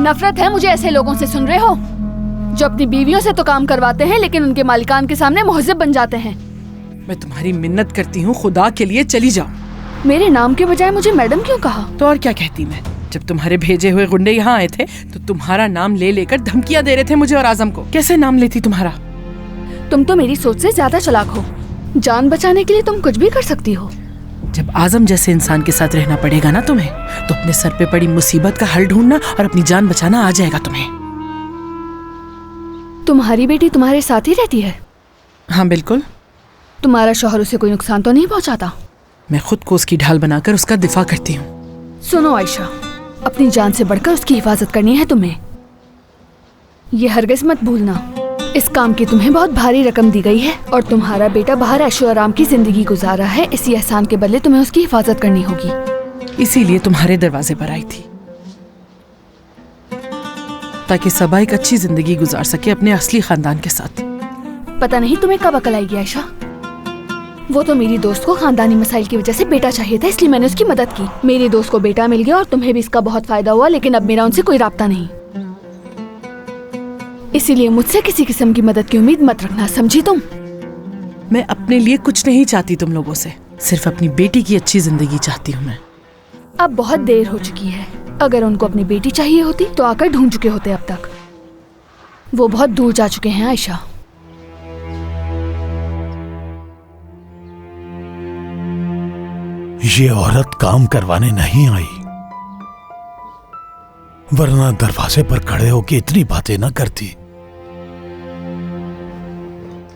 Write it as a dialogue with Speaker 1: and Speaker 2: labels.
Speaker 1: नफरत है मुझे ऐसे लोगों से, सुन रहे हो, जो अपनी बीवियों से तो काम करवाते हैं लेकिन उनके मालिकान के सामने मुहज्जब बन जाते हैं।
Speaker 2: मैं तुम्हारी मिन्नत करती हूँ, खुदा के लिए चली जाओ।
Speaker 1: मेरे नाम के बजाय मुझे मैडम क्यों कहा?
Speaker 2: तो और क्या कहती मैं? जब तुम्हारे भेजे हुए गुंडे यहाँ आए थे तो तुम्हारा नाम ले लेकर धमकियाँ दे रहे थे मुझे और आजम को। कैसे नाम लेती तुम्हारा?
Speaker 1: तुम तो मेरी सोच से ज्यादा चालाक हो। जान बचाने के लिए तुम कुछ भी कर सकती हो।
Speaker 2: जब आजम जैसे इंसान के साथ रहना पड़ेगा ना तुम्हें, तो अपने सर पे पड़ी मुसीबत का हल ढूंढना और अपनी जान बचाना आ जाएगा तुम्हें।
Speaker 1: तुम्हारी बेटी तुम्हारे साथ ही रहती है?
Speaker 2: हाँ बिल्कुल।
Speaker 1: तुम्हारा शौहर उसे कोई नुकसान तो नहीं पहुंचाता?
Speaker 2: मैं खुद को उसकी ढाल बनाकर उसका दिफा करती हूँ।
Speaker 1: सुनो आयशा, अपनी जान से बढ़कर उसकी हिफाजत करनी है तुम्हें। ये हरगिज़ मत भूलना। इस काम की तुम्हें बहुत भारी रकम दी गई है और तुम्हारा बेटा बाहर ऐशो आराम की जिंदगी गुजार रहा है। इसी एहसान के बदले तुम्हें उसकी हिफाजत करनी होगी।
Speaker 2: इसीलिए तुम्हारे दरवाजे पर आई थी, ताकि सबा एक अच्छी जिंदगी गुजार सके अपने असली खानदान के साथ।
Speaker 1: पता नहीं तुम्हें कब अकल आएगी आयशा। वो तो मेरी दोस्त को खानदानी मसाइल की वजह से बेटा चाहिए था, इसलिए मैंने उसकी मदद की। मेरी दोस्त को बेटा मिल गया और तुम्हें भी इसका बहुत फायदा हुआ, लेकिन अब मेरा उनसे कोई राब्ता नहीं। इसीलिए मुझसे किसी किस्म की मदद की उम्मीद मत रखना, समझी तुम?
Speaker 2: मैं अपने लिए कुछ नहीं चाहती तुम लोगों से, सिर्फ अपनी बेटी की अच्छी जिंदगी चाहती हूँ मैं।
Speaker 1: अब बहुत देर हो चुकी है। अगर उनको अपनी बेटी चाहिए होती तो आकर ढूंढ चुके होते अब तक। वो बहुत दूर जा चुके हैं आयशा।
Speaker 3: ये औरत काम करवाने नहीं आई, वरना दरवाजे पर खड़े होकर इतनी बातें न करती।